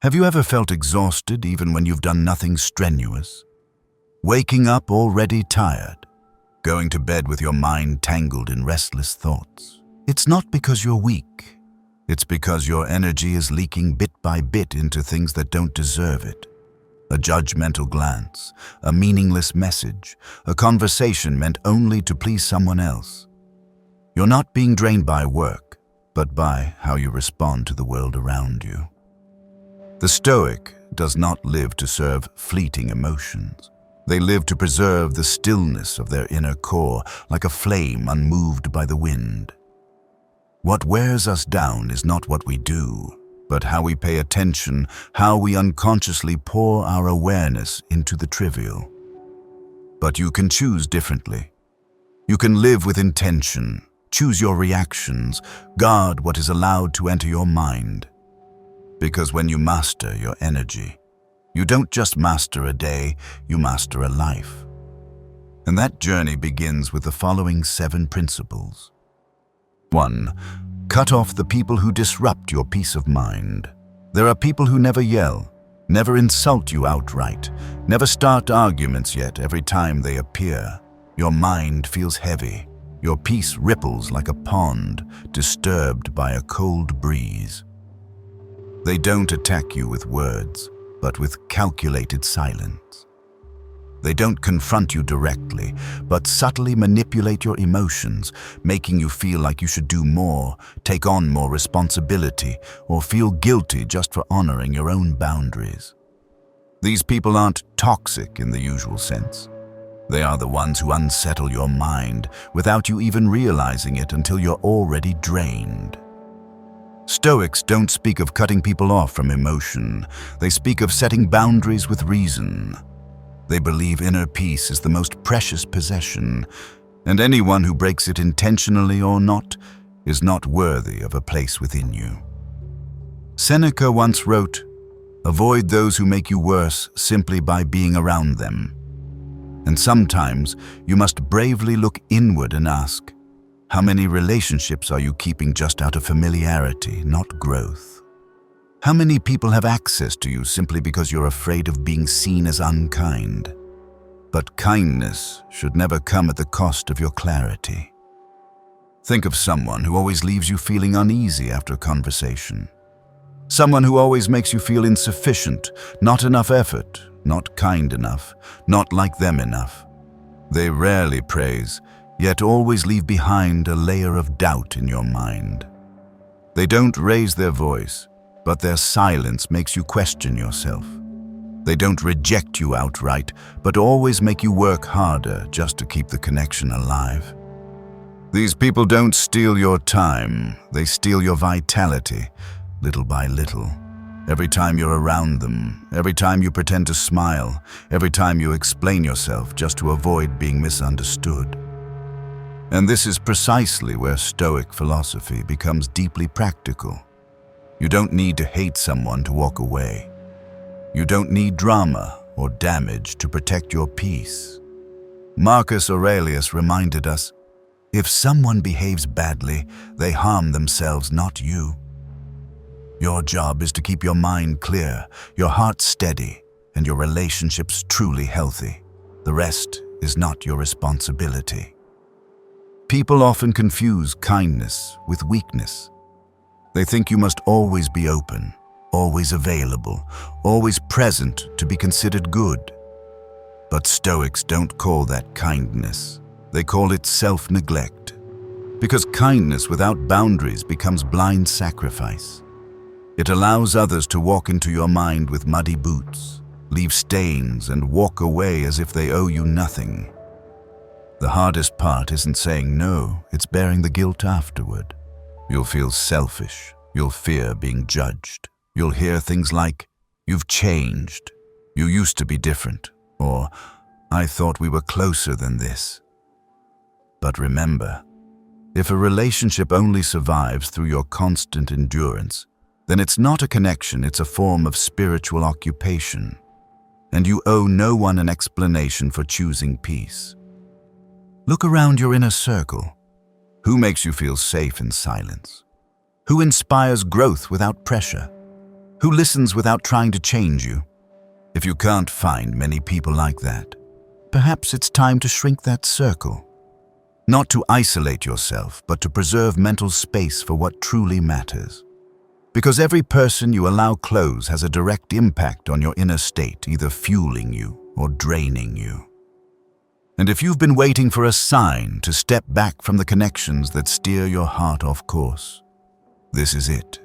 Have you ever felt exhausted even when you've done nothing strenuous? Waking up already tired, going to bed with your mind tangled in restless thoughts. It's not because you're weak. It's because your energy is leaking bit by bit into things that don't deserve it. A judgmental glance, a meaningless message, a conversation meant only to please someone else. You're not being drained by work, but by how you respond to the world around you. The Stoic does not live to serve fleeting emotions. They live to preserve the stillness of their inner core, like a flame unmoved by the wind. What wears us down is not what we do, but how we pay attention, how we unconsciously pour our awareness into the trivial. But you can choose differently. You can live with intention, choose your reactions, guard what is allowed to enter your mind. Because when you master your energy, you don't just master a day, you master a life. And that journey begins with the following 7 principles. 1. Cut off the people who disrupt your peace of mind. There are people who never yell, never insult you outright, never start arguments, yet every time they appear, your mind feels heavy. Your peace ripples like a pond, disturbed by a cold breeze. They don't attack you with words, but with calculated silence. They don't confront you directly, but subtly manipulate your emotions, making you feel like you should do more, take on more responsibility, or feel guilty just for honoring your own boundaries. These people aren't toxic in the usual sense. They are the ones who unsettle your mind without you even realizing it until you're already drained. Stoics don't speak of cutting people off from emotion. They speak of setting boundaries with reason. They believe inner peace is the most precious possession, and anyone who breaks it intentionally or not is not worthy of a place within you. Seneca once wrote, "Avoid those who make you worse simply by being around them." And sometimes you must bravely look inward and ask, how many relationships are you keeping just out of familiarity, not growth? How many people have access to you simply because you're afraid of being seen as unkind? But kindness should never come at the cost of your clarity. Think of someone who always leaves you feeling uneasy after a conversation. Someone who always makes you feel insufficient, not enough effort, not kind enough, not like them enough. They rarely praise, yet always leave behind a layer of doubt in your mind. They don't raise their voice, but their silence makes you question yourself. They don't reject you outright, but always make you work harder just to keep the connection alive. These people don't steal your time, they steal your vitality, little by little. Every time you're around them, every time you pretend to smile, every time you explain yourself just to avoid being misunderstood. And this is precisely where Stoic philosophy becomes deeply practical. You don't need to hate someone to walk away. You don't need drama or damage to protect your peace. Marcus Aurelius reminded us, if someone behaves badly, they harm themselves, not you. Your job is to keep your mind clear, your heart steady, and your relationships truly healthy. The rest is not your responsibility. People often confuse kindness with weakness. They think you must always be open, always available, always present to be considered good. But Stoics don't call that kindness. They call it self-neglect. Because kindness without boundaries becomes blind sacrifice. It allows others to walk into your mind with muddy boots, leave stains, and walk away as if they owe you nothing. The hardest part isn't saying no, it's bearing the guilt afterward. You'll feel selfish, you'll fear being judged. You'll hear things like, "You've changed, you used to be different," or "I thought we were closer than this." But remember, if a relationship only survives through your constant endurance, then it's not a connection, it's a form of spiritual occupation. And you owe no one an explanation for choosing peace. Look around your inner circle. Who makes you feel safe in silence? Who inspires growth without pressure? Who listens without trying to change you? If you can't find many people like that, perhaps it's time to shrink that circle. Not to isolate yourself, but to preserve mental space for what truly matters. Because every person you allow close has a direct impact on your inner state, either fueling you or draining you. And if you've been waiting for a sign to step back from the connections that steer your heart off course, this is it.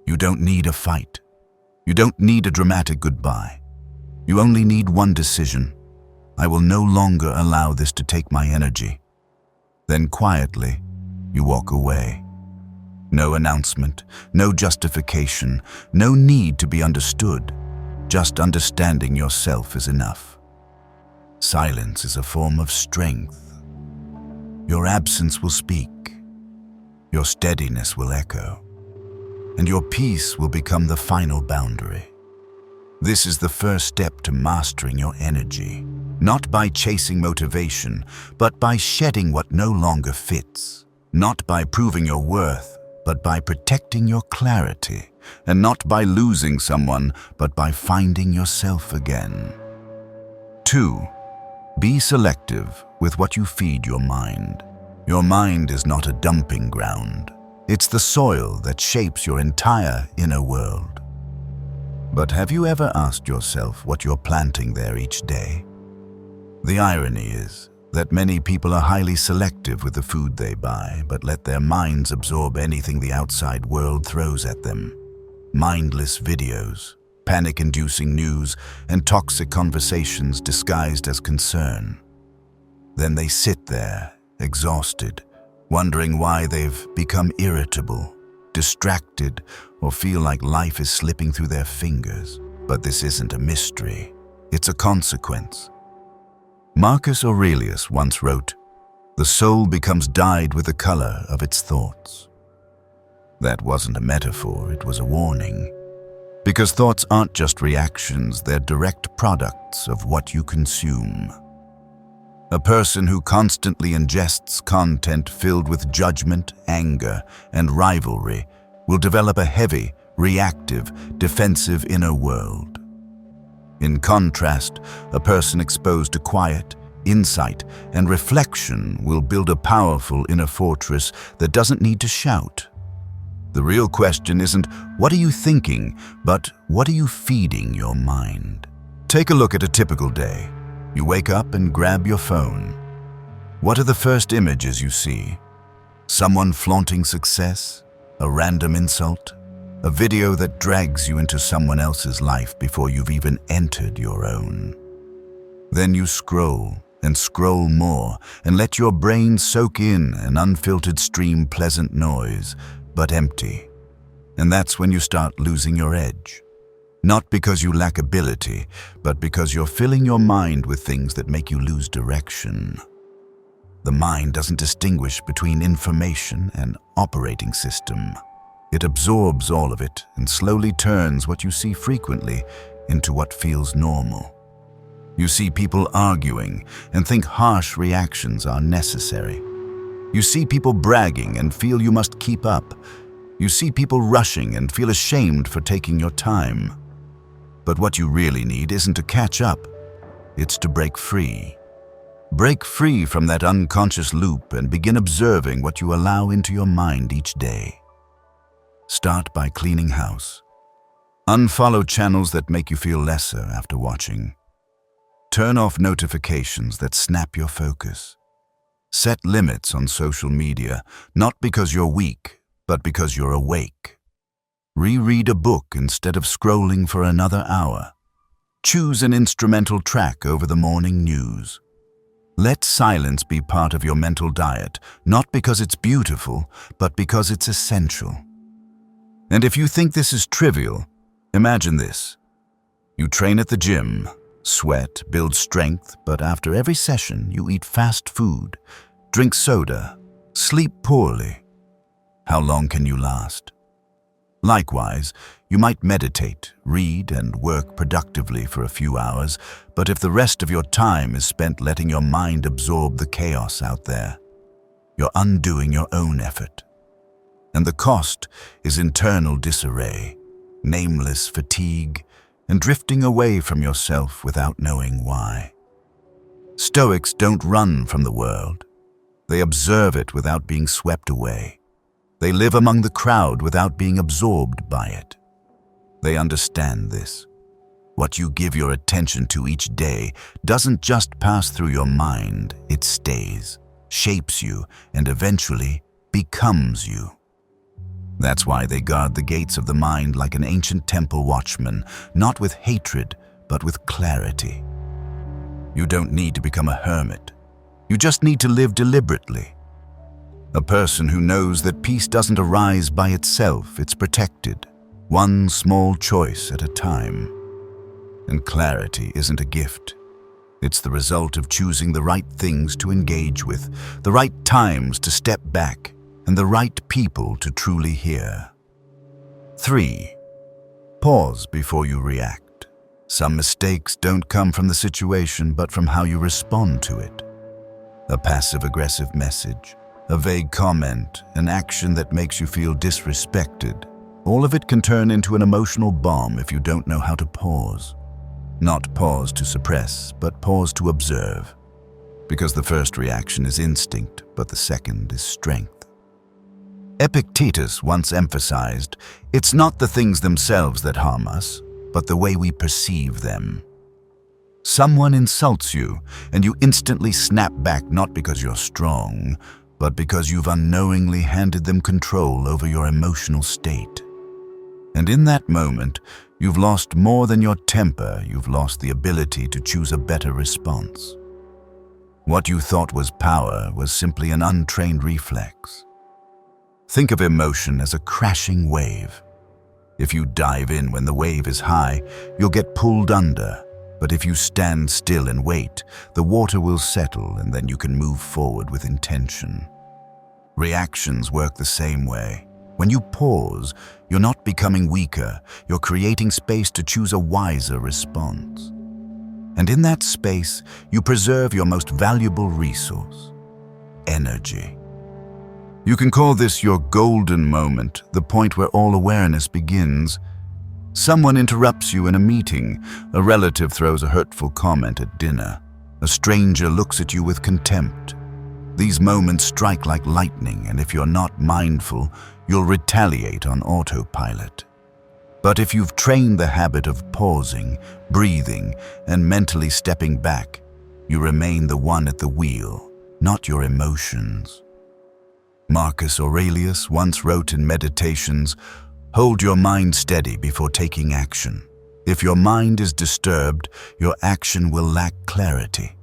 You don't need a fight. You don't need a dramatic goodbye. You only need one decision. I will no longer allow this to take my energy. Then quietly, you walk away. No announcement, no justification, no need to be understood. Just understanding yourself is enough. Silence is a form of strength. Your absence will speak. Your steadiness will echo. And your peace will become the final boundary. This is the first step to mastering your energy, not by chasing motivation, but by shedding what no longer fits, not by proving your worth, but by protecting your clarity, and not by losing someone, but by finding yourself again. 2. Be selective with what you feed your mind. Your mind is not a dumping ground. It's the soil that shapes your entire inner world. But have you ever asked yourself what you're planting there each day? The irony is that many people are highly selective with the food they buy, but let their minds absorb anything the outside world throws at them. Mindless videos, panic-inducing news, and toxic conversations disguised as concern. Then they sit there, exhausted, wondering why they've become irritable, distracted, or feel like life is slipping through their fingers. But this isn't a mystery. It's a consequence. Marcus Aurelius once wrote, "The soul becomes dyed with the color of its thoughts." That wasn't a metaphor, it was a warning. Because thoughts aren't just reactions, they're direct products of what you consume. A person who constantly ingests content filled with judgment, anger, and rivalry will develop a heavy, reactive, defensive inner world. In contrast, a person exposed to quiet, insight, and reflection will build a powerful inner fortress that doesn't need to shout. The real question isn't, what are you thinking, but what are you feeding your mind? Take a look at a typical day. You wake up and grab your phone. What are the first images you see? Someone flaunting success? A random insult? A video that drags you into someone else's life before you've even entered your own. Then you scroll and scroll more and let your brain soak in an unfiltered stream, pleasant noise, but empty. And that's when you start losing your edge. Not because you lack ability, but because you're filling your mind with things that make you lose direction. The mind doesn't distinguish between information and operating system. It absorbs all of it and slowly turns what you see frequently into what feels normal. You see people arguing and think harsh reactions are necessary. You see people bragging and feel you must keep up. You see people rushing and feel ashamed for taking your time. But what you really need isn't to catch up, it's to break free. Break free from that unconscious loop and begin observing what you allow into your mind each day. Start by cleaning house. Unfollow channels that make you feel lesser after watching. Turn off notifications that snap your focus. Set limits on social media, not because you're weak, but because you're awake. Reread a book instead of scrolling for another hour. Choose an instrumental track over the morning news. Let silence be part of your mental diet, not because it's beautiful, but because it's essential. And if you think this is trivial, imagine this. You train at the gym, sweat, build strength, but after every session you eat fast food, drink soda, sleep poorly. How long can you last? Likewise, you might meditate, read, and work productively for a few hours, but if the rest of your time is spent letting your mind absorb the chaos out there, you're undoing your own effort. And the cost is internal disarray. nameless fatigue, and drifting away from yourself without knowing why. Stoics don't run from the world. They observe it without being swept away. They live among the crowd without being absorbed by it. They understand this. What you give your attention to each day doesn't just pass through your mind, it stays, shapes you, and eventually becomes you. That's why they guard the gates of the mind like an ancient temple watchman, not with hatred, but with clarity. You don't need to become a hermit. You just need to live deliberately. A person who knows that peace doesn't arise by itself, it's protected, one small choice at a time. And clarity isn't a gift. It's the result of choosing the right things to engage with, the right times to step back, and the right people to truly hear. 3. Pause before you react. Some mistakes don't come from the situation, but from how you respond to it. A passive-aggressive message, a vague comment, an action that makes you feel disrespected. All of it can turn into an emotional bomb if you don't know how to pause. Not pause to suppress, but pause to observe. Because the first reaction is instinct, but the second is strength. Epictetus once emphasized, it's not the things themselves that harm us, but the way we perceive them. Someone insults you, and you instantly snap back not because you're strong, but because you've unknowingly handed them control over your emotional state. And in that moment, you've lost more than your temper, you've lost the ability to choose a better response. What you thought was power was simply an untrained reflex. Think of emotion as a crashing wave. If you dive in when the wave is high, you'll get pulled under. But if you stand still and wait, the water will settle and then you can move forward with intention. Reactions work the same way. When you pause, you're not becoming weaker, you're creating space to choose a wiser response. And in that space, you preserve your most valuable resource, energy. You can call this your golden moment, the point where all awareness begins. Someone interrupts you in a meeting, a relative throws a hurtful comment at dinner, a stranger looks at you with contempt. These moments strike like lightning, and if you're not mindful, you'll retaliate on autopilot. But if you've trained the habit of pausing, breathing, and mentally stepping back, you remain the one at the wheel, not your emotions. Marcus Aurelius once wrote in Meditations, "Hold your mind steady before taking action. If your mind is disturbed, your action will lack clarity."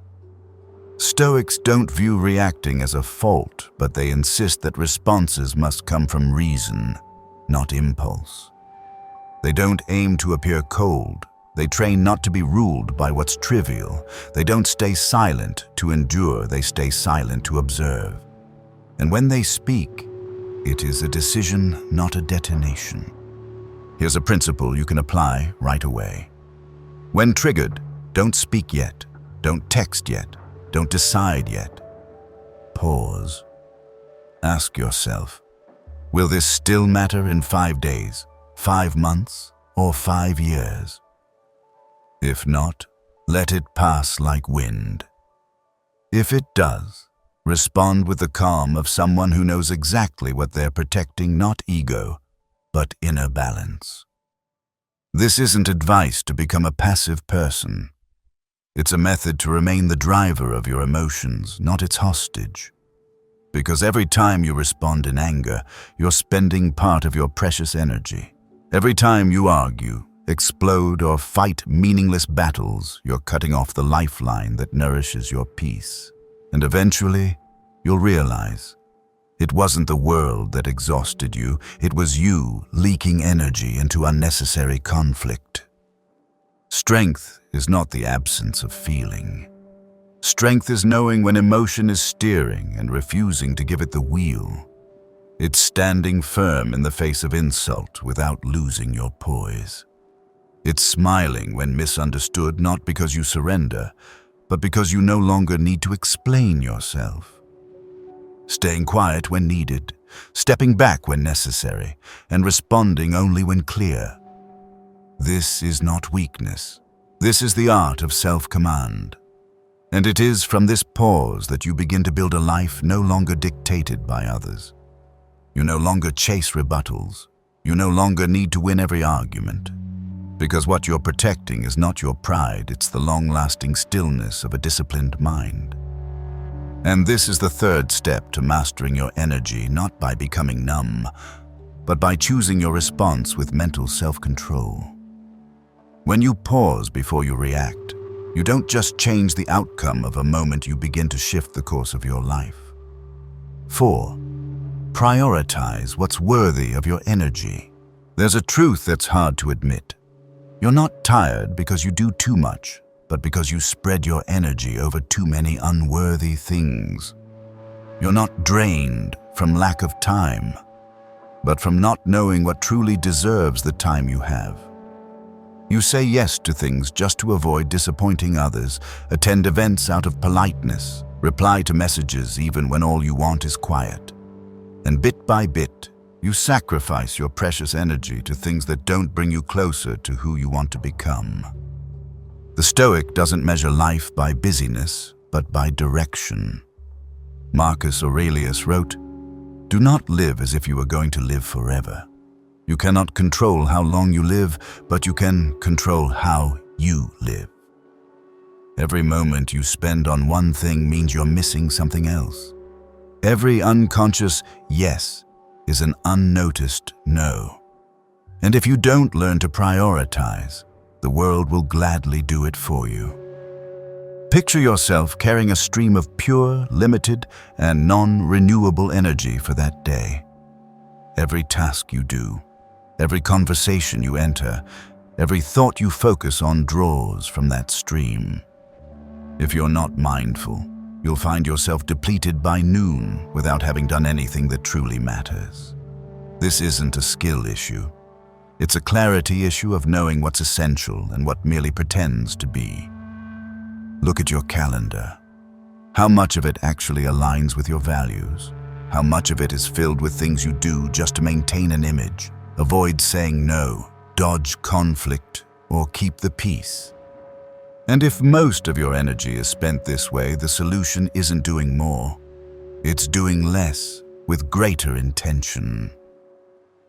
Stoics don't view reacting as a fault, but they insist that responses must come from reason, not impulse. They don't aim to appear cold. They train not to be ruled by what's trivial. They don't stay silent to endure, they stay silent to observe. And when they speak, it is a decision, not a detonation. Here's a principle you can apply right away. When triggered, don't speak yet, don't text yet, don't decide yet. Pause. Ask yourself, will this still matter in 5 days, 5 months, or 5 years? If not, let it pass like wind. If it does, respond with the calm of someone who knows exactly what they're protecting, not ego, but inner balance. This isn't advice to become a passive person. It's a method to remain the driver of your emotions, not its hostage. Because every time you respond in anger, you're spending part of your precious energy. Every time you argue, explode, or fight meaningless battles, you're cutting off the lifeline that nourishes your peace. And eventually, you'll realize it wasn't the world that exhausted you, it was you leaking energy into unnecessary conflict. Strength is not the absence of feeling. Strength is knowing when emotion is steering and refusing to give it the wheel. It's standing firm in the face of insult without losing your poise. It's smiling when misunderstood, not because you surrender, but because you no longer need to explain yourself. Staying quiet when needed, stepping back when necessary, and responding only when clear. This is not weakness. This is the art of self-command. And it is from this pause that you begin to build a life no longer dictated by others. You no longer chase rebuttals. You no longer need to win every argument. Because what you're protecting is not your pride, it's the long-lasting stillness of a disciplined mind. And this is the third step to mastering your energy, not by becoming numb, but by choosing your response with mental self-control. When you pause before you react, you don't just change the outcome of a moment, you begin to shift the course of your life. 4. Prioritize what's worthy of your energy. There's a truth that's hard to admit. You're not tired because you do too much, but because you spread your energy over too many unworthy things. You're not drained from lack of time, but from not knowing what truly deserves the time you have. You say yes to things just to avoid disappointing others, attend events out of politeness, reply to messages even when all you want is quiet. And bit by bit, you sacrifice your precious energy to things that don't bring you closer to who you want to become. The Stoic doesn't measure life by busyness, but by direction. Marcus Aurelius wrote, "Do not live as if you were going to live forever. You cannot control how long you live, but you can control how you live." Every moment you spend on one thing means you're missing something else. Every unconscious yes is an unnoticed no. And if you don't learn to prioritize, the world will gladly do it for you. Picture yourself carrying a stream of pure, limited, and non-renewable energy for that day. Every task you do, every conversation you enter, every thought you focus on draws from that stream. If you're not mindful, you'll find yourself depleted by noon without having done anything that truly matters. This isn't a skill issue. It's a clarity issue of knowing what's essential and what merely pretends to be. Look at your calendar. How much of it actually aligns with your values? How much of it is filled with things you do just to maintain an image, avoid saying no, dodge conflict, or keep the peace? And if most of your energy is spent this way, the solution isn't doing more. It's doing less with greater intention.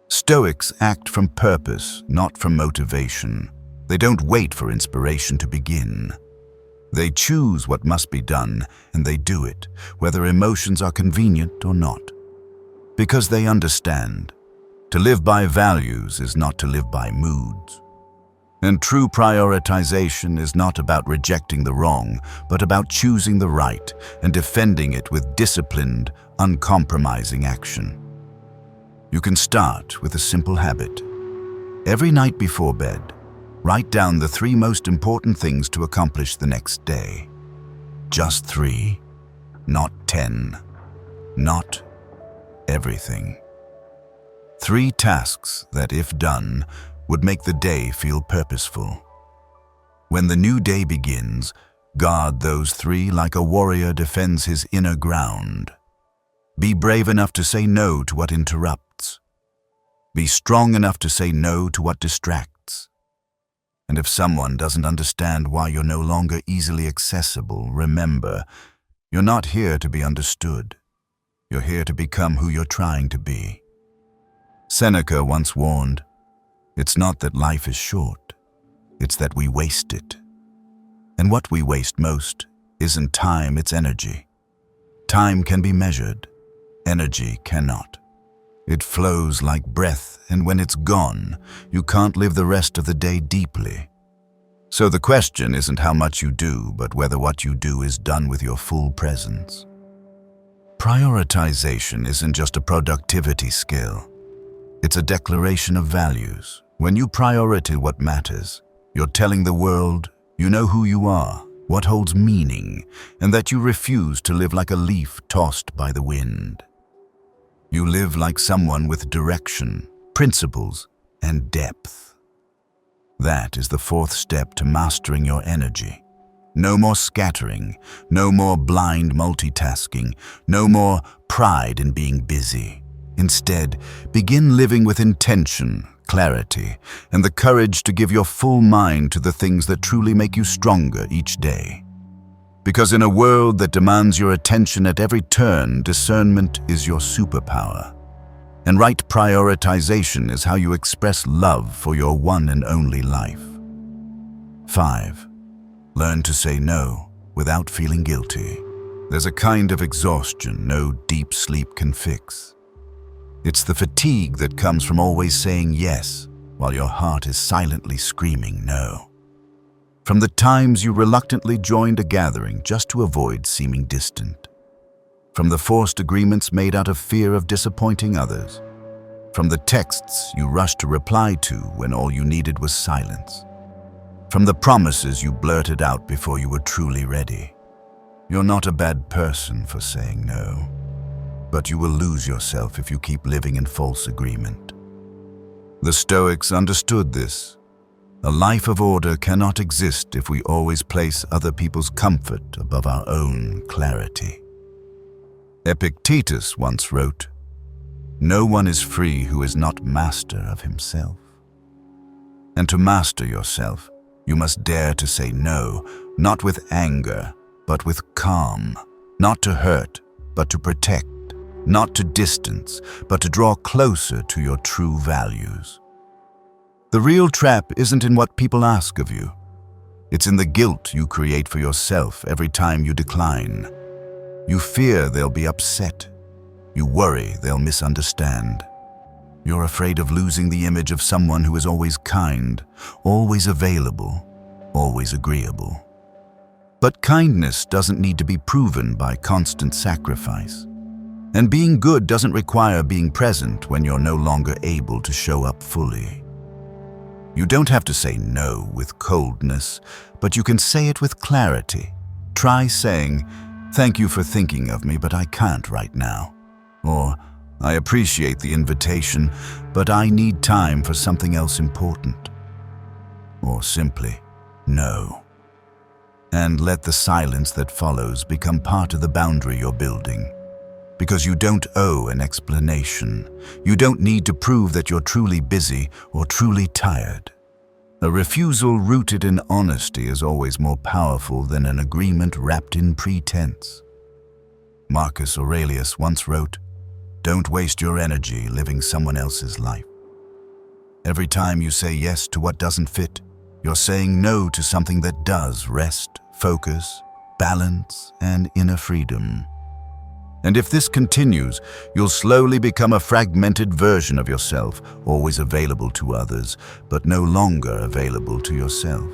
Stoics act from purpose, not from motivation. They don't wait for inspiration to begin. They choose what must be done, and they do it, whether emotions are convenient or not. Because they understand, to live by values is not to live by moods. And true prioritization is not about rejecting the wrong, but about choosing the right and defending it with disciplined, uncompromising action. You can start with a simple habit. Every night before bed, write down the 3 most important things to accomplish the next day. Just 3, not 10, not everything. 3 tasks that, if done, would make the day feel purposeful. When the new day begins, guard those 3 like a warrior defends his inner ground. Be brave enough to say no to what interrupts. Be strong enough to say no to what distracts. And if someone doesn't understand why you're no longer easily accessible, remember, you're not here to be understood. You're here to become who you're trying to be. Seneca once warned, "It's not that life is short, it's that we waste it." And what we waste most isn't time, it's energy. Time can be measured, energy cannot. It flows like breath, and when it's gone, you can't live the rest of the day deeply. So the question isn't how much you do, but whether what you do is done with your full presence. Prioritization isn't just a productivity skill. It's a declaration of values. When you prioritize what matters, you're telling the world you know who you are, what holds meaning, and that you refuse to live like a leaf tossed by the wind. You live like someone with direction, principles, and depth. That is the 4th step to mastering your energy. No more scattering, no more blind multitasking, no more pride in being busy. Instead, begin living with intention, clarity and the courage to give your full mind to the things that truly make you stronger each day. Because in a world that demands your attention at every turn, discernment is your superpower. And right prioritization is how you express love for your one and only life. 5. Learn to say no without feeling guilty. There's a kind of exhaustion no deep sleep can fix. It's the fatigue that comes from always saying yes while your heart is silently screaming no. From the times you reluctantly joined a gathering just to avoid seeming distant. From the forced agreements made out of fear of disappointing others. From the texts you rushed to reply to when all you needed was silence. From the promises you blurted out before you were truly ready. You're not a bad person for saying no, but you will lose yourself if you keep living in false agreement. The Stoics understood this. A life of order cannot exist if we always place other people's comfort above our own clarity. Epictetus once wrote, "No one is free who is not master of himself." And to master yourself, you must dare to say no, not with anger, but with calm, not to hurt, but to protect, not to distance, but to draw closer to your true values. The real trap isn't in what people ask of you. It's in the guilt you create for yourself every time you decline. You fear they'll be upset. You worry they'll misunderstand. You're afraid of losing the image of someone who is always kind, always available, always agreeable. But kindness doesn't need to be proven by constant sacrifice. And being good doesn't require being present when you're no longer able to show up fully. You don't have to say no with coldness, but you can say it with clarity. Try saying, "Thank you for thinking of me, but I can't right now." Or, "I appreciate the invitation, but I need time for something else important." Or simply, "No." And let the silence that follows become part of the boundary you're building. Because you don't owe an explanation. You don't need to prove that you're truly busy or truly tired. A refusal rooted in honesty is always more powerful than an agreement wrapped in pretense. Marcus Aurelius once wrote, "Don't waste your energy living someone else's life." Every time you say yes to what doesn't fit, you're saying no to something that does: rest, focus, balance, and inner freedom. And if this continues, you'll slowly become a fragmented version of yourself, always available to others, but no longer available to yourself.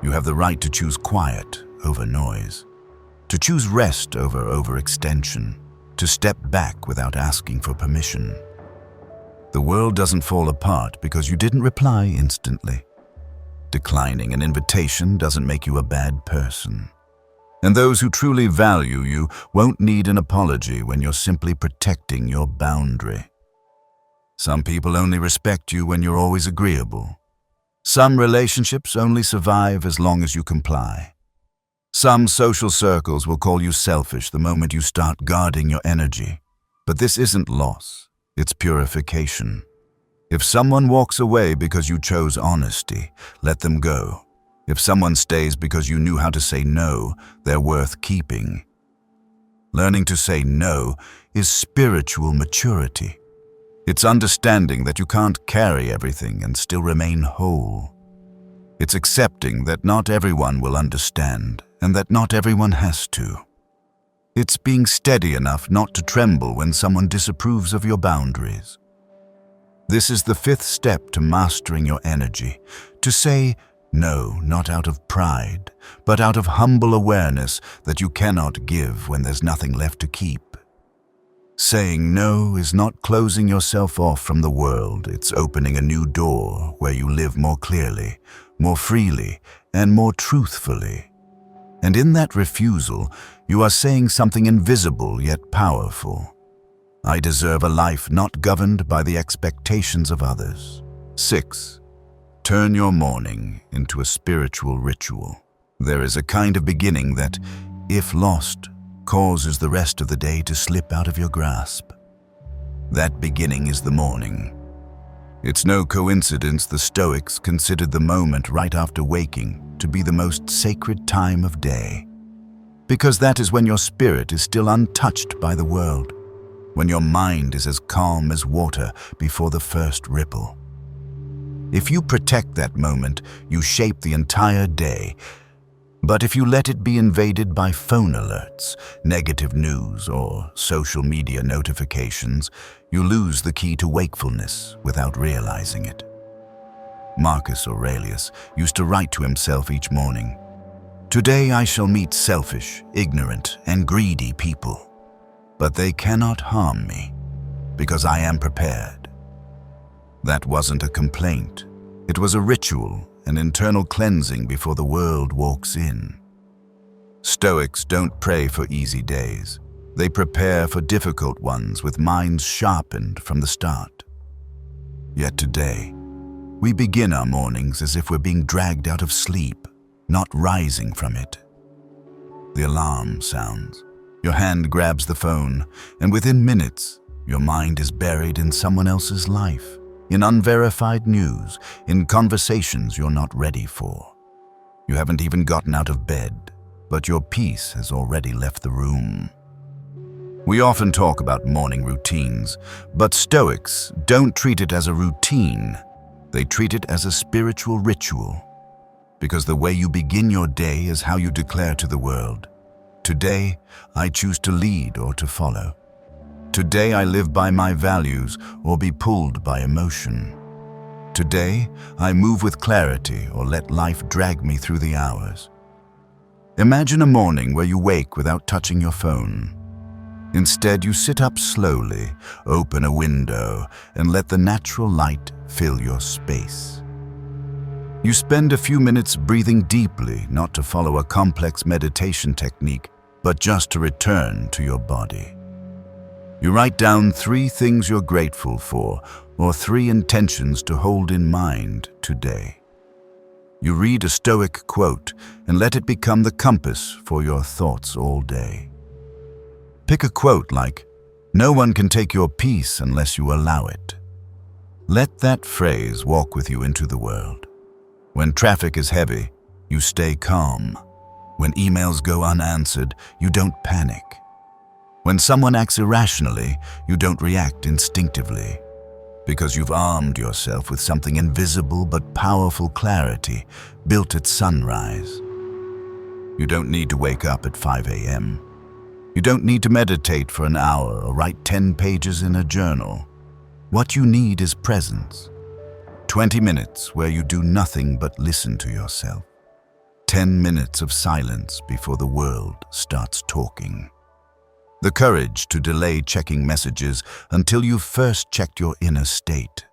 You have the right to choose quiet over noise, to choose rest over overextension, to step back without asking for permission. The world doesn't fall apart because you didn't reply instantly. Declining an invitation doesn't make you a bad person. And those who truly value you won't need an apology when you're simply protecting your boundary. Some people only respect you when you're always agreeable. Some relationships only survive as long as you comply. Some social circles will call you selfish the moment you start guarding your energy. But this isn't loss, it's purification. If someone walks away because you chose honesty, let them go. If someone stays because you knew how to say no, they're worth keeping. Learning to say no is spiritual maturity. It's understanding that you can't carry everything and still remain whole. It's accepting that not everyone will understand and that not everyone has to. It's being steady enough not to tremble when someone disapproves of your boundaries. This is the 5th step to mastering your energy, to say no, not out of pride, but out of humble awareness that you cannot give when there's nothing left to keep. Saying no is not closing yourself off from the world, it's opening a new door where you live more clearly, more freely, and more truthfully. And in that refusal, you are saying something invisible yet powerful. I deserve a life not governed by the expectations of others. 6. Turn your morning into a spiritual ritual. There is a kind of beginning that, if lost, causes the rest of the day to slip out of your grasp. That beginning is the morning. It's no coincidence the Stoics considered the moment right after waking to be the most sacred time of day. Because that is when your spirit is still untouched by the world, when your mind is as calm as water before the first ripple. If you protect that moment, you shape the entire day. But if you let it be invaded by phone alerts, negative news, or social media notifications, you lose the key to wakefulness without realizing it. Marcus Aurelius used to write to himself each morning, "Today I shall meet selfish, ignorant, and greedy people, but they cannot harm me, because I am prepared." That wasn't a complaint. It was a ritual, an internal cleansing before the world walks in. Stoics don't pray for easy days. They prepare for difficult ones with minds sharpened from the start. Yet today, we begin our mornings as if we're being dragged out of sleep, not rising from it. The alarm sounds. Your hand grabs the phone, and within minutes, your mind is buried in someone else's life, in unverified news, in conversations you're not ready for. You haven't even gotten out of bed, but your peace has already left the room. We often talk about morning routines, but Stoics don't treat it as a routine. They treat it as a spiritual ritual. Because the way you begin your day is how you declare to the world, "Today, I choose to lead or to follow. Today I live by my values or be pulled by emotion. Today I move with clarity or let life drag me through the hours." Imagine a morning where you wake without touching your phone. Instead, you sit up slowly, open a window, and let the natural light fill your space. You spend a few minutes breathing deeply, not to follow a complex meditation technique, but just to return to your body. You write down 3 things you're grateful for, or 3 intentions to hold in mind today. You read a Stoic quote and let it become the compass for your thoughts all day. Pick a quote like, "No one can take your peace unless you allow it." Let that phrase walk with you into the world. When traffic is heavy, you stay calm. When emails go unanswered, you don't panic. When someone acts irrationally, you don't react instinctively, because you've armed yourself with something invisible but powerful clarity, built at sunrise. You don't need to wake up at 5 a.m. You don't need to meditate for an hour or write 10 pages in a journal. What you need is presence. 20 minutes where you do nothing but listen to yourself. 10 minutes of silence before the world starts talking. The courage to delay checking messages until you've first checked your inner state.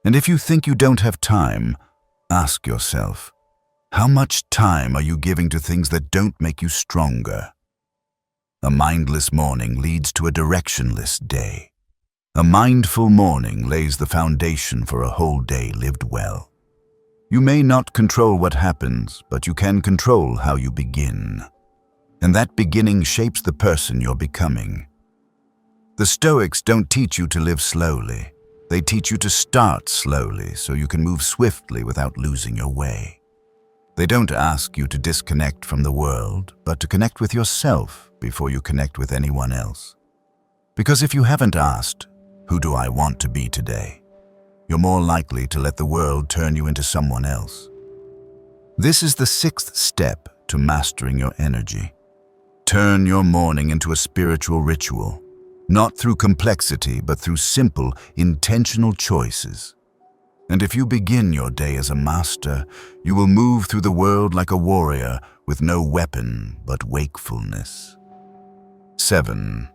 And if you think you don't have time, ask yourself, how much time are you giving to things that don't make you stronger? A mindless morning leads to a directionless day. A mindful morning lays the foundation for a whole day lived well. You may not control what happens, but you can control how you begin. And that beginning shapes the person you're becoming. The Stoics don't teach you to live slowly. They teach you to start slowly so you can move swiftly without losing your way. They don't ask you to disconnect from the world, but to connect with yourself before you connect with anyone else. Because if you haven't asked, "Who do I want to be today?" you're more likely to let the world turn you into someone else. This is the 6th step to mastering your energy. Turn your morning into a spiritual ritual, not through complexity, but through simple, intentional choices. And if you begin your day as a master, you will move through the world like a warrior with no weapon but wakefulness. 7.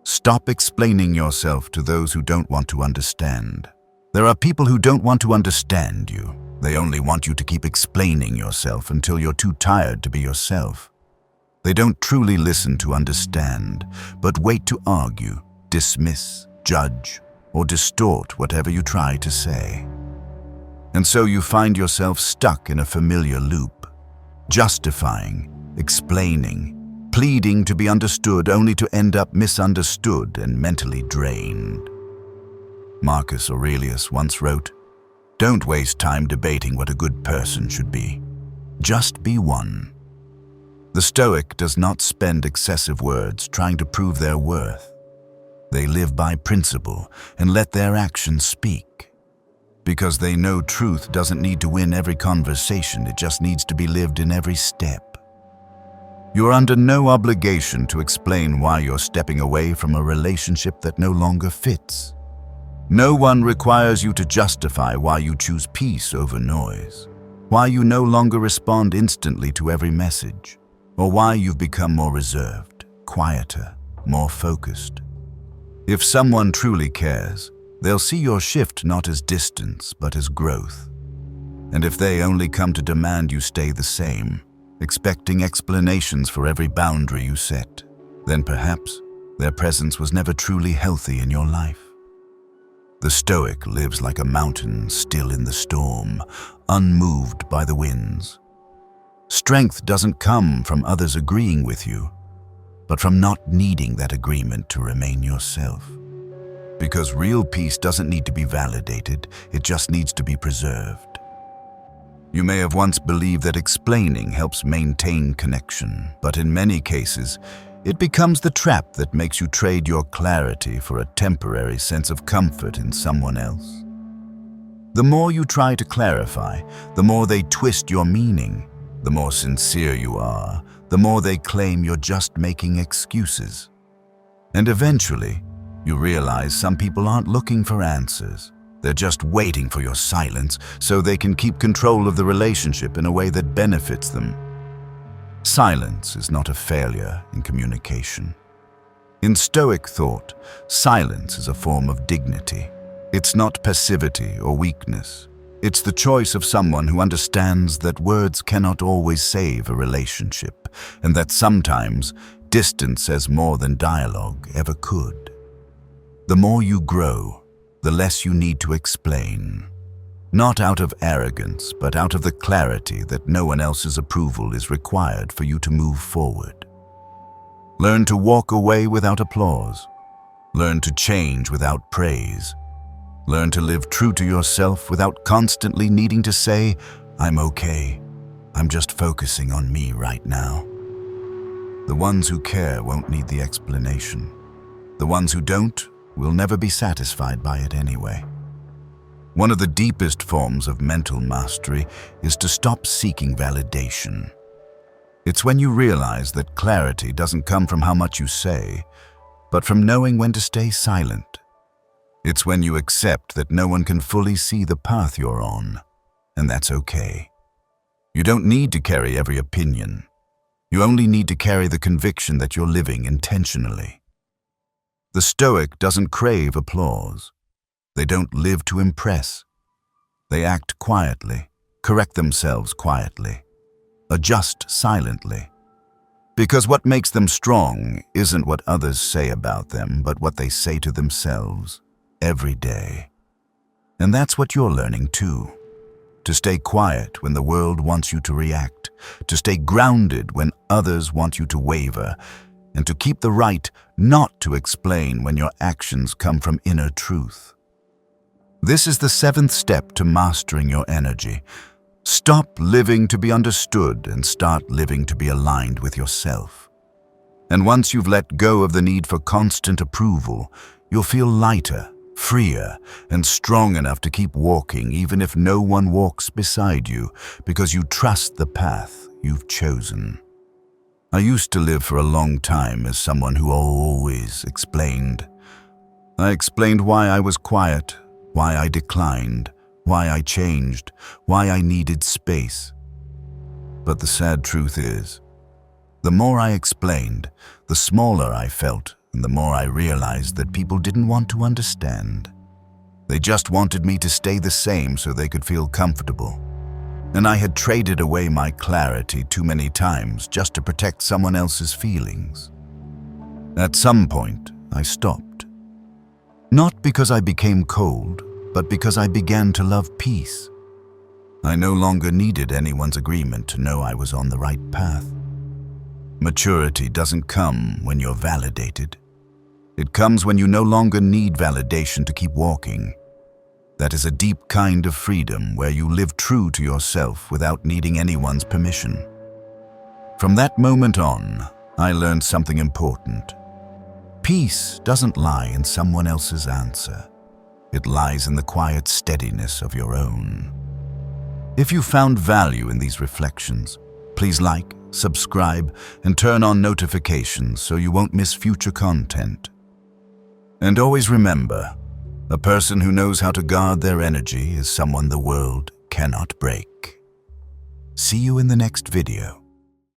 Stop explaining yourself to those who don't want to understand. There are people who don't want to understand you. They only want you to keep explaining yourself until you're too tired to be yourself. They don't truly listen to understand, but wait to argue, dismiss, judge, or distort whatever you try to say. And so you find yourself stuck in a familiar loop, justifying, explaining, pleading to be understood only to end up misunderstood and mentally drained. Marcus Aurelius once wrote, "Don't waste time debating what a good person should be. Just be one." The Stoic does not spend excessive words trying to prove their worth. They live by principle and let their actions speak. Because they know truth doesn't need to win every conversation, it just needs to be lived in every step. You are under no obligation to explain why you're stepping away from a relationship that no longer fits. No one requires you to justify why you choose peace over noise, why you no longer respond instantly to every message, or why you've become more reserved, quieter, more focused. If someone truly cares, they'll see your shift not as distance, but as growth. And if they only come to demand you stay the same, expecting explanations for every boundary you set, then perhaps their presence was never truly healthy in your life. The Stoic lives like a mountain still in the storm, unmoved by the winds. Strength doesn't come from others agreeing with you, but from not needing that agreement to remain yourself. Because real peace doesn't need to be validated, it just needs to be preserved. You may have once believed that explaining helps maintain connection, but in many cases, it becomes the trap that makes you trade your clarity for a temporary sense of comfort in someone else. The more you try to clarify, the more they twist your meaning. The more sincere you are, the more they claim you're just making excuses. And eventually, you realize some people aren't looking for answers. They're just waiting for your silence so they can keep control of the relationship in a way that benefits them. Silence is not a failure in communication. In Stoic thought, silence is a form of dignity. It's not passivity or weakness. It's the choice of someone who understands that words cannot always save a relationship, and that sometimes distance says more than dialogue ever could. The more you grow, the less you need to explain. Not out of arrogance, but out of the clarity that no one else's approval is required for you to move forward. Learn to walk away without applause. Learn to change without praise. Learn to live true to yourself without constantly needing to say, "I'm okay. I'm just focusing on me right now." The ones who care won't need the explanation. The ones who don't will never be satisfied by it anyway. One of the deepest forms of mental mastery is to stop seeking validation. It's when you realize that clarity doesn't come from how much you say, but from knowing when to stay silent. It's when you accept that no one can fully see the path you're on, and that's okay. You don't need to carry every opinion. You only need to carry the conviction that you're living intentionally. The Stoic doesn't crave applause. They don't live to impress. They act quietly, correct themselves quietly, adjust silently. Because what makes them strong isn't what others say about them, but what they say to themselves every day. And that's what you're learning too. To stay quiet when the world wants you to react, to stay grounded when others want you to waver, and to keep the right not to explain when your actions come from inner truth. This is the 7th step to mastering your energy. Stop living to be understood and start living to be aligned with yourself. And once you've let go of the need for constant approval, you'll feel lighter, freer, and strong enough to keep walking even if no one walks beside you, because you trust the path you've chosen. I used to live for a long time as someone who always explained. I explained why I was quiet, why I declined, why I changed, why I needed space. But the sad truth is, the more I explained, the smaller I felt, and the more I realized that people didn't want to understand. They just wanted me to stay the same so they could feel comfortable. And I had traded away my clarity too many times just to protect someone else's feelings. At some point, I stopped. Not because I became cold, but because I began to love peace. I no longer needed anyone's agreement to know I was on the right path. Maturity doesn't come when you're validated. It comes when you no longer need validation to keep walking. That is a deep kind of freedom where you live true to yourself without needing anyone's permission. From that moment on, I learned something important. Peace doesn't lie in someone else's answer. It lies in the quiet steadiness of your own. If you found value in these reflections, please like, subscribe, and turn on notifications so you won't miss future content. And always remember, a person who knows how to guard their energy is someone the world cannot break. See you in the next video.